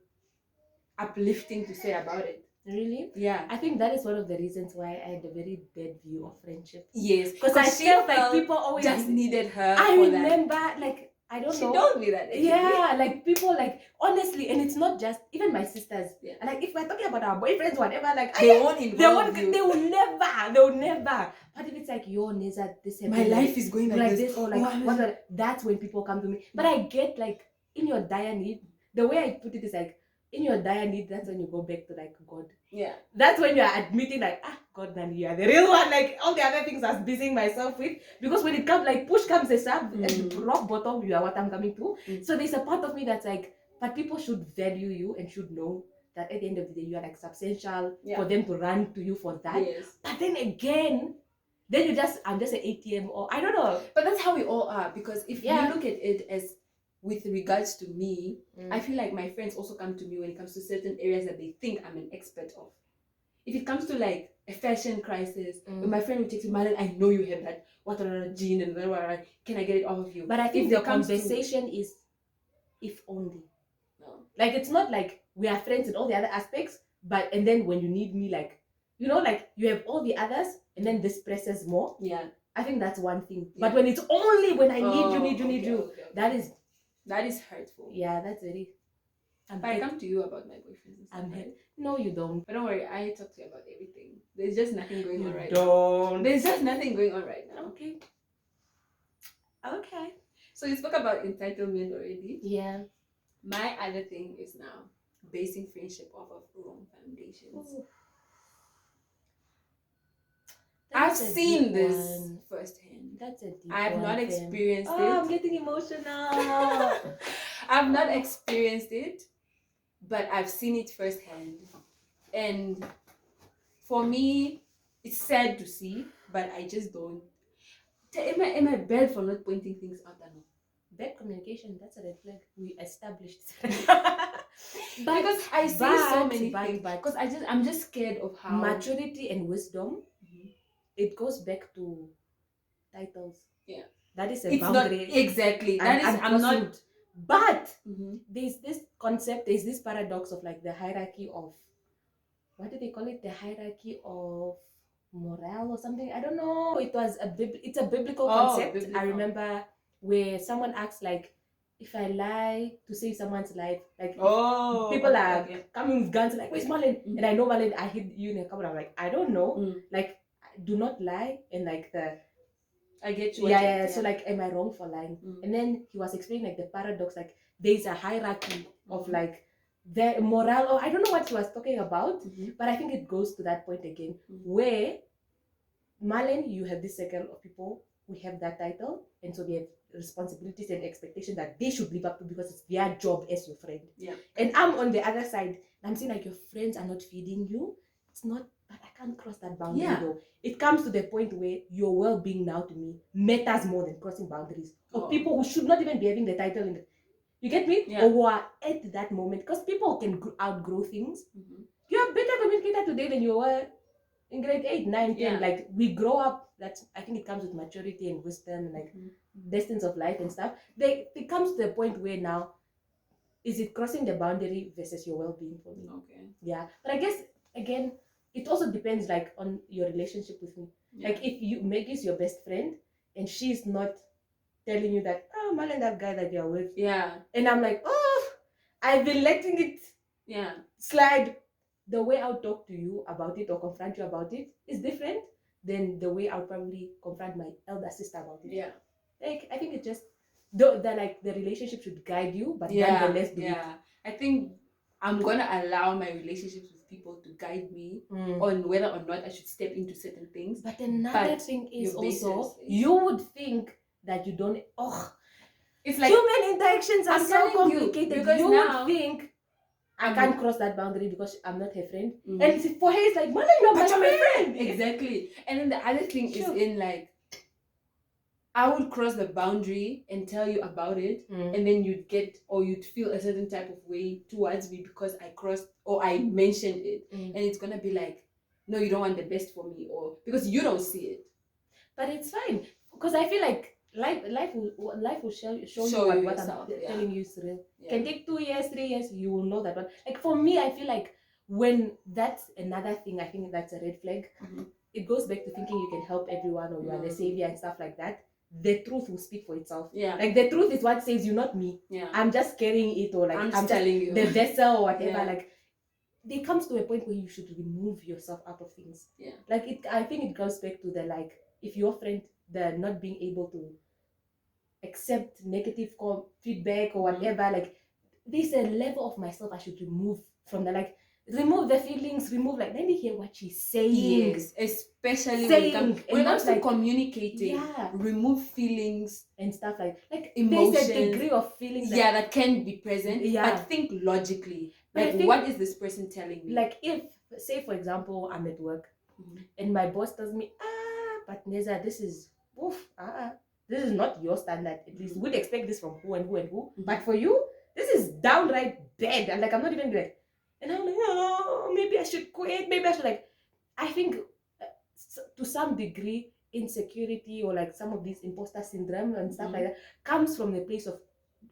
A: uplifting to say about it.
B: Really?
A: Yeah.
B: I think that is one of the reasons why I had a very bad view of friendship.
A: Yes.
B: Because I
A: she
B: felt like
A: felt
B: people always
A: just needed her.
B: I
A: for
B: remember,
A: that.
B: like, I don't
A: She
B: know.
A: told me that. Actually.
B: Yeah, like people, like, honestly, and it's not just even my sisters.
A: Yeah.
B: Like, if we're talking about our boyfriends, whatever, like,
A: they won't involve you.
B: They will never. But if it's like, yo, Neza, this
A: my life is going like this,
B: or like, what? That's when people come to me. But I get, like, in your dire need, the way I put it is like, in your dire need, that's when you go back to like God.
A: Yeah.
B: That's when you are admitting like, God, man, you are the real one. Like all the other things I was busying myself with. Because when it comes, like push comes a shove, and rock bottom, you are what I'm coming to. So there's a part of me that's like, but people should value you and should know that at the end of the day, you are like substantial for them to run to you for that.
A: Yes.
B: But then again, I'm just an ATM, or I don't know.
A: But that's how we all are, because if you look at it as with regards to me, I feel like my friends also come to me when it comes to certain areas that they think I'm an expert of. If it comes to like a fashion crisis, when my friend will take to Marlon, I know you have that gene and whatever, can I get it off of you?
B: But I think the conversation is if only.
A: No.
B: Like it's not like we are friends in all the other aspects, but and then when you need me, like like you have all the others, and then this presses more. Yeah. I think that's one thing. Yeah. But when it's only when I need you, okay. That is hurtful. Yeah, that's very.
A: But I come to you about my boyfriends and stuff. Right?
B: No, you don't.
A: But don't worry, I talk to you about everything. There's just nothing going on right
B: now.
A: There's just nothing going on right now.
B: Okay.
A: So you spoke about entitlement already.
B: Yeah.
A: My other thing is now basing friendship off of wrong foundations. Ooh. I've seen this firsthand.
B: That's a deep
A: I have not experienced it.
B: I'm getting emotional.
A: I've not experienced it, but I've seen it firsthand. And for me, it's sad to see, but I just don't. Am I bad for not pointing things out? I know.
B: Bad communication, that's a red flag. We established.
A: Because I see so many things. Because I'm just scared of how
B: maturity and wisdom. It goes back to titles. Yeah. That is a boundary.
A: Not exactly. That is I'm not.
B: But there's this concept, there's this paradox of like the hierarchy of, what do they call it? The hierarchy of morale or something. I don't know. It's a biblical concept. Biblical. I remember where someone asks like, if I lie to save someone's life, like people are coming with guns like, where's Marlon? And I know Marlon, I hit you in a couple. I'm like, I don't know. Like, do not lie. And like
A: I get you.
B: Yeah. So like, am I wrong for lying? And then he was explaining like the paradox, like there's a hierarchy of like the morale, or I don't know what he was talking about, but I think it goes to that point again, where Marlon, you have this circle of people who have that title, and so they have responsibilities and expectations that they should live up to because it's their job as your friend. Yeah. And I'm on the other side, and I'm saying like your friends are not feeding you. It's not, but I can't cross that boundary though. It comes to the point where your well-being now to me matters more than crossing boundaries of people who should not even be having the title in the, you get me? Yeah. Or who are at that moment, because people can outgrow things. You're a better communicator today than you were in grade 8, 9, 10. Yeah. Like we grow up. That's, I think it comes with maturity and wisdom and like destinies of life and stuff. It comes to the point where now, is it crossing the boundary versus your well-being for me? Okay. Yeah. But I guess again, it also depends like on your relationship with me. Yeah. Like if you Maggie's your best friend and she's not telling you that, oh, Marlon, that guy that you're with. Yeah. And I'm like, oh, I've been letting it slide. The way I'll talk to you about it or confront you about it is different than the way I'll probably confront my elder sister about it. Yeah. Like I think it just the relationship should guide you, but nonetheless do it.
A: I think I'm gonna allow my relationships with people to guide me on whether or not I should step into certain things.
B: But another thing is also you would think that you don't. It's like human interactions are so complicated. Because you would think I can't cross that boundary because I'm not her friend. And for her, it's like, Marlon, you're my friend.
A: Exactly. And then the other thing is in like, I would cross the boundary and tell you about it, and then you'd feel a certain type of way towards me because I crossed or I mentioned it, and it's gonna be like, no, you don't want the best for me, or because you don't see it.
B: But it's fine because I feel like life will show you what I'm telling you is real. Yeah. Can take 2 years, 3 years, you will know that one. Like for me, I feel like when that's another thing, I think that's a red flag.
A: Mhm.
B: It goes back to thinking you can help everyone or you are the savior and stuff like that. The truth will speak for itself.
A: Yeah.
B: Like the truth is what saves you, not me.
A: Yeah.
B: I'm just carrying it, or like
A: I'm
B: I'm
A: just telling you.
B: the vessel or whatever.
A: Yeah.
B: Like there comes to a point where you should remove yourself out of things.
A: Yeah.
B: Like I think it goes back to the, like, if your friend, the not being able to accept negative feedback or whatever, like there's a level of myself I should remove from the, like, remove the feelings, remove, like, let me hear what she's saying.
A: Yes, especially
B: Saying,
A: when it comes to
B: like,
A: communicating.
B: yeah,
A: remove feelings
B: and stuff like
A: emotions.
B: There's a degree of feelings
A: that can be present.
B: Yeah.
A: But think logically.
B: But I
A: Like,
B: think,
A: what is this person telling me?
B: like, if, say for example, I'm at work and my boss tells me, but Neza, this is this is not your standard. At least we'd expect this from who and who and who. But for you, this is downright bad. And like, I'm not even like, and I'm like, oh, maybe I should quit. Maybe I should, like, I think to some degree, insecurity or like some of these imposter syndrome and stuff like that comes from the place of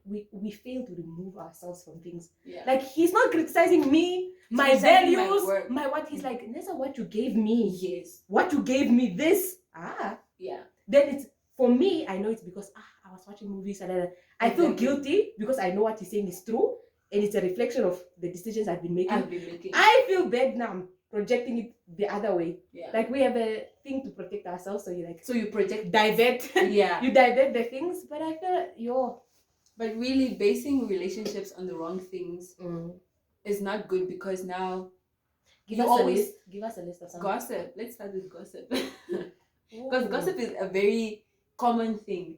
B: we fail to remove ourselves from things.
A: Yeah.
B: Like, he's not criticizing me, my values, my what. He's like, Neza, what you gave me.
A: Yes.
B: What you gave me, this.
A: Yeah.
B: Then it's, for me, I know it's because I was watching movies and I feel guilty because I know what he's saying is true and it's a reflection of the decisions I've been making. I feel bad now. I'm projecting it the other way. Yeah. Like, we have a thing to protect ourselves, so you project, divert. Yeah. You divert the things, but I feel
A: but really, basing relationships on the wrong things is not good, because now
B: give us a list of something.
A: Gossip. Let's start with gossip. Because gossip is a very common thing.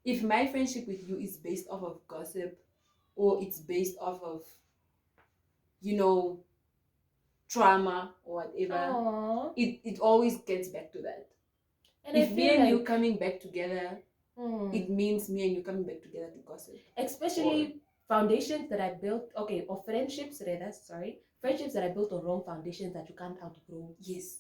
A: If my friendship with you is based off of gossip, or it's based off of, trauma or whatever, it always gets back to that. And if me and you coming back together, it means me and you coming back together to gossip.
B: Especially foundations that I built, or friendships that I built on wrong foundations that you can't outgrow.
A: Yes.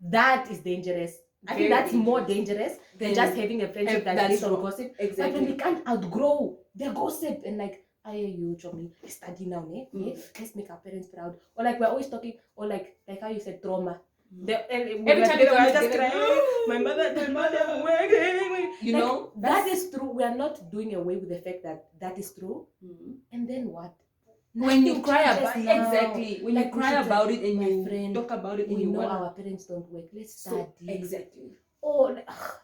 B: That is dangerous. I think that's more dangerous than just having a friendship that's based on gossip. Exactly. But when we can't outgrow the gossip and like, you Chomi, study now, let's make our parents proud. Or like, we're always talking, or like how you said, trauma. Every time I just cry, my mother work. That is true. We are not doing away with the fact that is true. And then what?
A: When you cry about it, when you cry about it and you talk about it,
B: we know our parents don't work. Let's study.
A: Exactly.
B: Oh,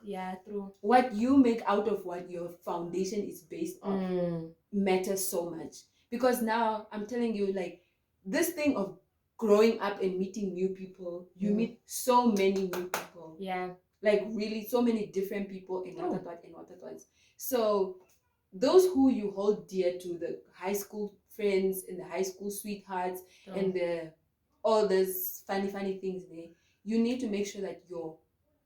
B: yeah, true.
A: What you make out of what your foundation is based on matters so much. Because now I'm telling you, like, this thing of growing up and meeting new people, you meet so many new people.
B: Yeah.
A: Like, really, so many different people and what. So those who you hold dear to, the high school friends and the high school sweethearts and all these funny things there, you need to make sure that your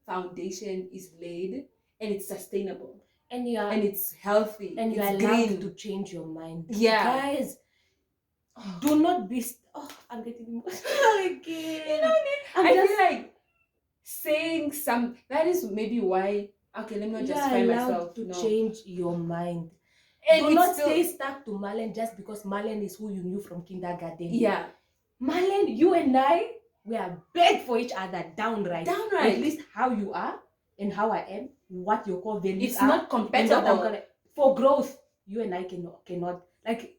A: foundation is laid and it's sustainable and it's healthy and you are allowed
B: to change your mind.
A: Yeah,
B: guys, do not be I'm getting emotional again.
A: I feel like saying that is maybe why. Okay, let me not justify myself.
B: To change your mind. And do not stay stuck to Marlon just because Marlon is who you knew from kindergarten. Yeah. Marlon, you and I, we are bad for each other, downright. At least how you are and how I am, what your core values
A: it's not compatible.
B: For growth, you and I cannot. Like,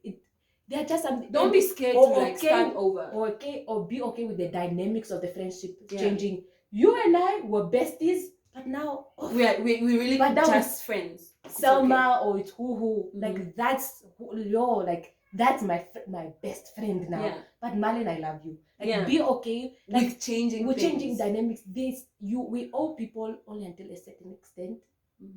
B: they're just something.
A: Don't be scared to start over.
B: Or be okay with the dynamics of the friendship changing. You and I were besties, but now
A: we really just friends.
B: Selma, or it's who like that's that's my best friend now. Yeah. But Marlon, I love you. Like, be okay
A: with changing
B: dynamics. We owe people only until a certain extent,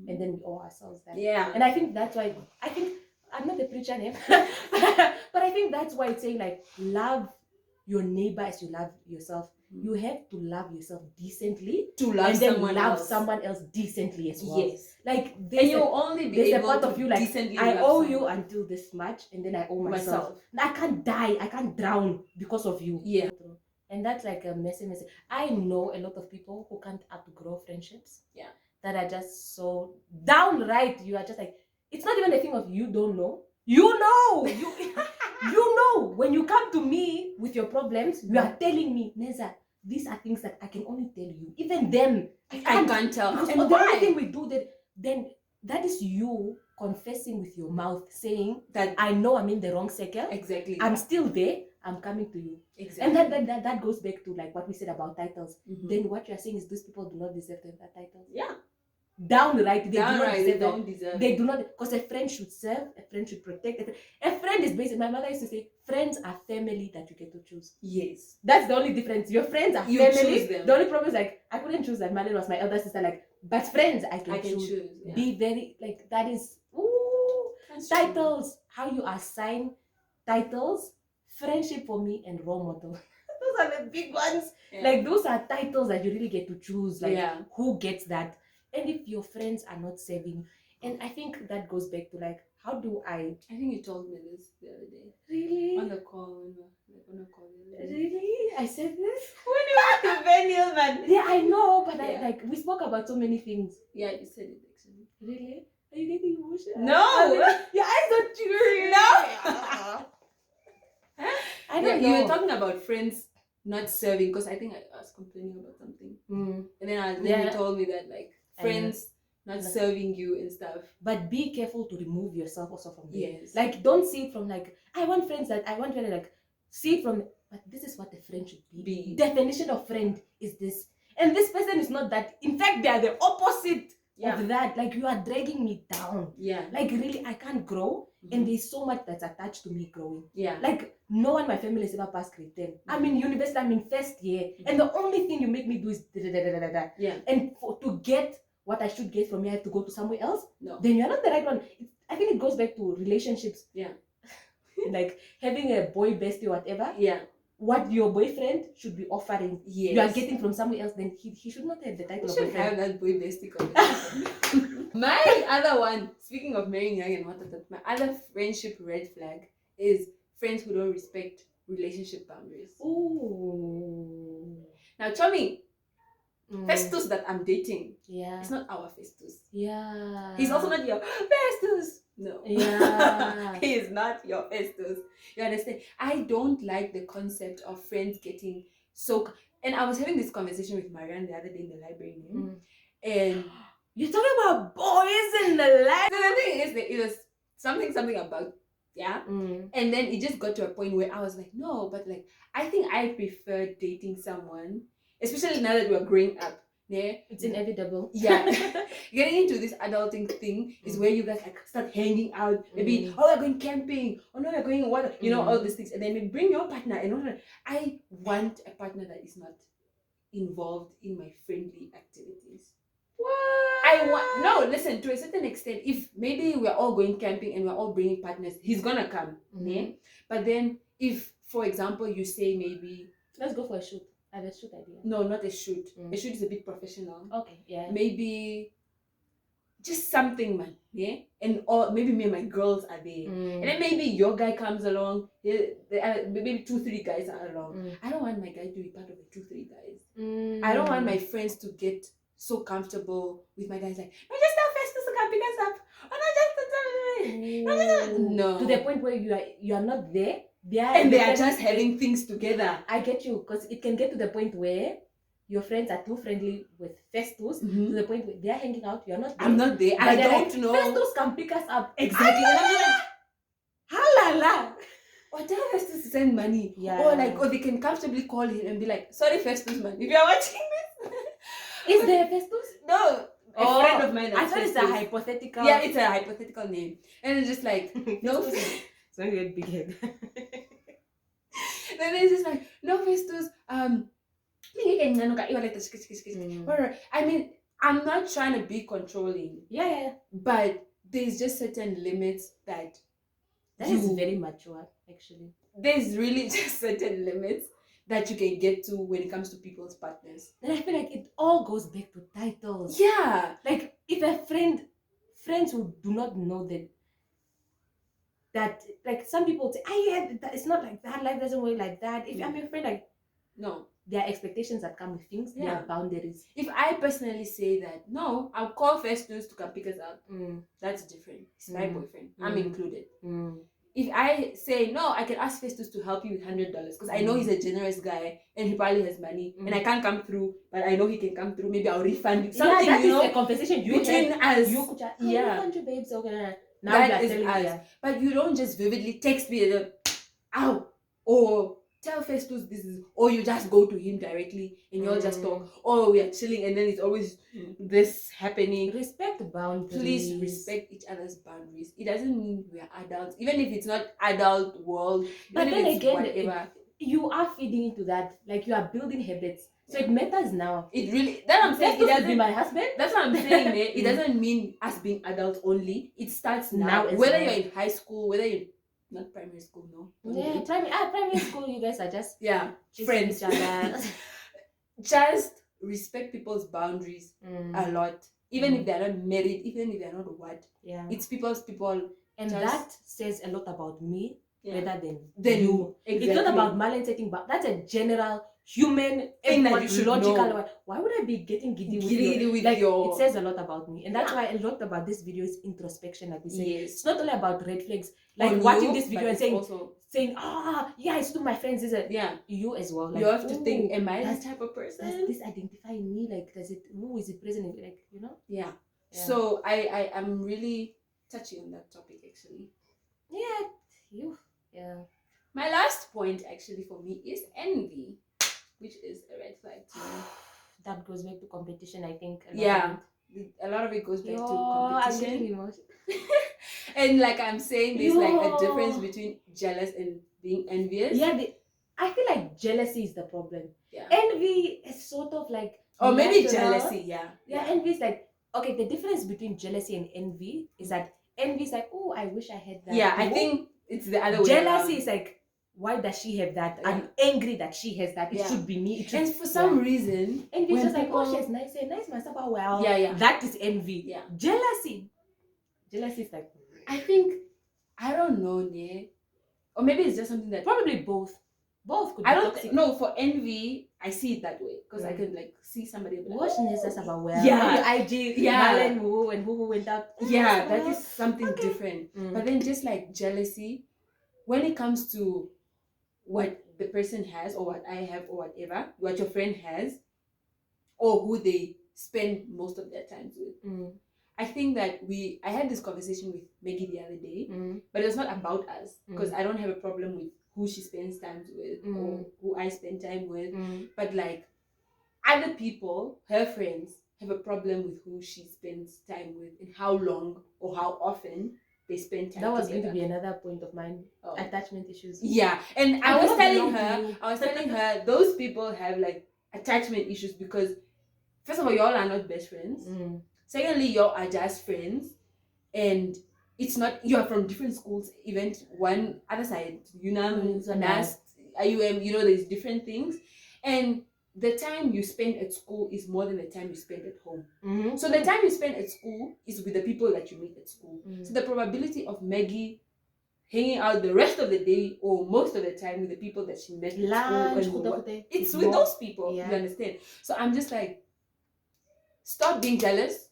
B: and then we owe ourselves that.
A: Yeah.
B: And I think that's why I'm not a preacher name, but I think that's why it's saying, like, love your neighbor as you love yourself. You have to love yourself decently
A: to love
B: someone else decently as well.
A: Yes.
B: Like,
A: and you'll only be able
B: a part of you, like,
A: decently
B: I owe you until this much, and then I owe myself. I can't die. I can't drown because of you.
A: Yeah.
B: And that's like a messy. I know a lot of people who can't outgrow friendships.
A: Yeah.
B: That are just so downright. You are just like, it's not even a thing of you don't know. You know. You know, when you come to me with your problems, you are telling me, Neza, these are things that I can only tell you. Even then,
A: I can't tell.
B: Because
A: And
B: the
A: why?
B: only thing we do that, then that is you confessing with your mouth, saying
A: That
B: I know I'm in the wrong circle.
A: exactly.
B: I'm still there. I'm coming to you.
A: Exactly.
B: And that goes back to like what we said about titles.
A: Mhm.
B: Then what you're saying is those people do not deserve that title.
A: Yeah.
B: Downright, they
A: Downright, they
B: do
A: don't
B: not
A: deserve
B: They
A: it.
B: do not, because a friend should serve, a friend should protect. A friend is basically, my mother used to say, friends are family that you get to choose.
A: Yes.
B: That's the only difference. Your friends are
A: You
B: family.
A: choose them.
B: The only problem is like I couldn't choose that Marlene was my elder sister. Like, but friends I can choose.
A: Yeah.
B: Be very like that is titles. How you assign titles, friendship for me and role model. Those are the big ones.
A: Yeah.
B: Like those are titles that you really get to choose. Like
A: Yeah.
B: who gets that? And if your friends are not serving, and I think that goes back to like, how do I
A: think you told me this the other day.
B: Really?
A: On the call, on a call.
B: Really? I said this?
A: When you went to Benil, man.
B: Yeah, I know, but
A: Yeah.
B: I like we spoke about so many things.
A: Yeah, you said it actually.
B: Really? Are you getting emotional?
A: No!
B: Your eyes are teary.
A: No!
B: I don't know.
A: You were talking about friends not serving, because I think I was complaining about something.
B: Mm.
A: And then
B: Yeah.
A: you told me that like friends not serving you and stuff.
B: But be careful to remove yourself also from there.
A: Yes.
B: Like don't see it from like I want friends like see it from, but this is what a friend should be. Definition of friend is this. And this person is not that. In fact, they are the opposite of that. Like you are dragging me down.
A: Yeah.
B: Like really, I can't grow. And there's so much that's attached to me growing.
A: Yeah.
B: Like no one in my family has ever passed grade 10. I'm in university, I'm in first year. And the only thing you make me do is
A: Yeah.
B: And to get what I should get from here, I have to go to somewhere else.
A: No.
B: Then you're not the right one. I think it goes back to relationships.
A: Yeah.
B: Like having a boy bestie or whatever.
A: Yeah.
B: What your boyfriend should be offering,
A: yes.
B: you are getting from somewhere else, then he should not have the title of boyfriend.
A: Have that boy bestie conversation. My other one, speaking of marrying young and what, my other friendship red flag is friends who don't respect relationship boundaries.
B: Ooh.
A: Now, Tommy, Festus that I'm dating,
B: it's
A: not our Festus.
B: Yeah.
A: He's also not your Festus. No.
B: Yeah.
A: He is not your Festus. You understand? I don't like the concept of friends getting so. And I was having this conversation with Marianne the other day in the library, and
B: you're talking about boys in the library.
A: So the thing is that it was something about and then it just got to a point where I was like, no, but like I think I prefer dating someone, especially now that we're growing up. Yeah,
B: it's inevitable.
A: Yeah. Getting into this adulting thing is where you guys like start hanging out. Maybe we're going camping, or no, we're going what, all these things, and then we bring your partner. And I want a partner that is not involved in my friendly activities.
B: What?
A: No, listen, to a certain extent, if maybe we're all going camping and we're all bringing partners, he's gonna come. Yeah? But then if, for example, you say maybe
B: let's go for a shoot. I have a shoot idea.
A: No, not a shoot. A shoot is a bit professional.
B: Okay, yeah.
A: Maybe just something, man. Yeah? Or maybe me and my girls are there. And then maybe your guy comes along. Maybe 2-3 guys are along. I don't want my guy to be part of the 2-3 guys. I don't want my friends to get so comfortable with my guys, like, no, just tell Festus to come pick us up. No.
B: To the point where you are not there. They
A: are just having things together.
B: I get you, because it can get to the point where your friends are too friendly with Festus to the point where they are hanging out. You're not there.
A: I'm not there. I don't know.
B: Festus can pick us up.
A: Exactly.
B: And I'm like, halala.
A: Or tell Festus to send money.
B: Yeah.
A: Or they can comfortably call him and be like, sorry, Festus, man, if you're watching this.
B: Is there a Festus?
A: No. A friend of mine.
B: I thought it's a hypothetical.
A: Yeah, it's a hypothetical name. And it's just like, no.
B: So you get big head.
A: Then it's just like, no, Festus, I mean, I'm not trying to be controlling.
B: Yeah.
A: But there's just certain limits that
B: is very mature, actually.
A: There's really just certain limits that you can get to when it comes to people's partners.
B: And I feel like it all goes back to titles.
A: Yeah.
B: Like if a friends who do not know that like some people say, it's not like that, life doesn't work like that. If I'm your friend, like
A: no.
B: There are expectations that come with things, there are boundaries.
A: If I personally say that, no, I'll call Festus to come pick us up, that's different. He's my boyfriend. I'm included. if I say no, I can ask Festus to help you with $100 because I know he's a generous guy and he probably has money and I can't come through, but I know he can come through. Maybe I'll refund you something.
B: That
A: you
B: is a conversation you
A: between
B: have.
A: us.
B: You could refund you, babes. Okay, now
A: that
B: is
A: is
B: us.
A: Yeah. But you don't just vividly text me ow, or tell Festus this is, or you just go to him directly and you'll just talk. Oh, we are chilling, and then it's always this happening.
B: Respect boundaries.
A: Please respect each other's boundaries. It doesn't mean we are adults, even if it's not adult world.
B: But then again,
A: whatever.
B: You are feeding into that, like you are building habits. So it matters now.
A: It really, that I'm saying,
B: it doesn't be my husband.
A: That's what I'm saying. It doesn't mean us being adults only. It starts now. Whether you're in high school, whether you're not primary school, no.
B: Yeah, primary school, you guys are just
A: friends.
B: Each other.
A: Just respect people's boundaries a lot. Even if they're not married, even if they're not what. Yeah. It's people's people.
B: And that says a lot about me rather than
A: you.
B: Exactly. It's not about Marlon setting, but that's a general human thing that you should logical know. Why would I be getting giddy with your... It says a lot about me, and that's why a lot about this video is introspection. Like we say, it's not only about red flags. Like watching this video and saying, it's to my friends. Is it you as well? Like,
A: you have to think, am I this type of person?
B: Does this identify me? Like, who is it present? Like, you know?
A: Yeah. So I am really touchy on that topic actually. My last point actually for me is envy, which is a red flag to me.
B: That goes back to competition, I think.
A: A lot of it goes back to competition.
B: I'm getting emotional.
A: And like I'm saying, there's like a difference between jealous and being envious.
B: I feel like jealousy is the problem. Envy is sort of like,
A: or maybe jealousy.
B: Envy is like, okay, the difference between jealousy and envy is that envy is like, oh, I wish I had that.
A: I think it's the other way.
B: Jealousy is like, why does she have that? I'm angry that she has that. It should be me.
A: And for some reason,
B: envy is just like, oh, she has nice myself. Well, that is envy. Jealousy is like,
A: I think, I don't know, or maybe it's just something that
B: probably both could be
A: I don't know. For envy, I see it that way because I can like see somebody
B: watch neza about IG Marlon who went out.
A: That is something different. But then just like jealousy, when it comes to what the person has or what I have or whatever, what your friend has, or who they spend most of their time with. I think that I had this conversation with Maggie the other day, but it's not about us because I don't have a problem with who she spends time with or who I spend time with, but like other people, her friends, have a problem with who she spends time with and how long or how often they spend time.
B: That was going to be another point of mine. Attachment issues.
A: And I was telling her those people have like attachment issues because first of all, y'all are not best friends. Secondly, y'all are just friends, and it's not, you are from different schools. Even one other side, UNAM, NAS, IUM, there's different things, and the time you spend at school is more than the time you spend at home. So the time you spend at school is with the people that you meet at school. So the probability of Maggie hanging out the rest of the day or most of the time with the people that she met at school, it's with those people. You understand? So I'm just like, stop being jealous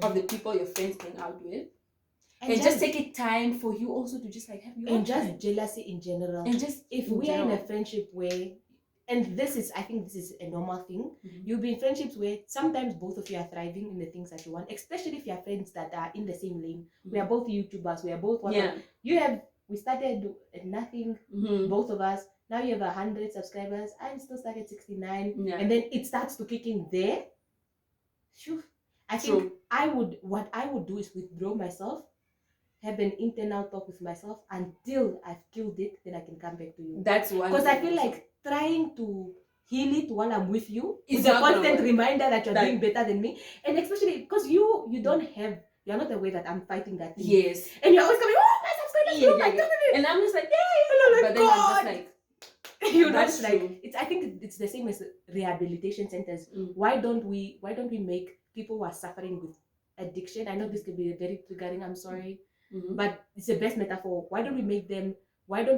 A: of the people your friends hang out with, and just take it time for you also to just like have your
B: and just time. Jealousy in general.
A: And just
B: if we are in a friendship where, and I think this is a normal thing, you'll be in friendships where sometimes both of you are thriving in the things that you want, especially if you have friends that are in the same lane. We are both YouTubers, we are both we started at nothing, both of us. Now you have 100 subscribers. I'm still stuck at 69, and then it starts to kick in there. I think what I would do is withdraw myself, have an internal talk with myself until I've killed it, then I can come back to you.
A: That's one.
B: Because I feel like trying to heal it while I'm with you is a constant reminder that you're doing better than me, and especially because you're not aware that I'm fighting that thing.
A: Yes.
B: And you're always coming, oh, my subscribers,
A: and I'm just like, but then I'm just like,
B: that's like, I think it's the same as rehabilitation centers. Why don't we make people who are suffering with addiction, I know this could be very triggering, I'm sorry, but it's the best metaphor. Why don't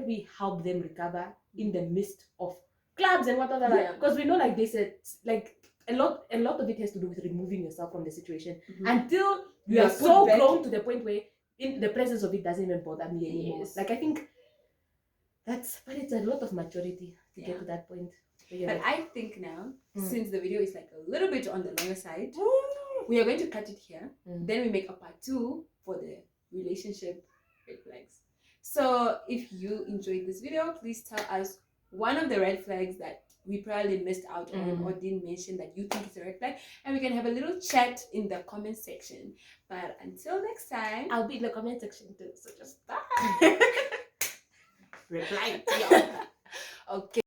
B: we help them recover in the midst of clubs and whatever? Because we know, like they said, like a lot of it has to do with removing yourself from the situation until you are so grown to the point where in the presence of it doesn't even bother me anymore.
A: Yes.
B: Like I think but it's a lot of maturity to get to that point.
A: But I think now,
B: Mm.
A: since the video is like a little bit on the longer side, we are going to cut it here. Then we make a part 2 for the relationship red flags. So if you enjoyed this video, please tell us one of the red flags that we probably missed out on or didn't mention that you think is a red flag, and we can have a little chat in the comment section. But until next time,
B: I'll be in the comment section too, so just
A: reply.
B: yeah.
A: Okay.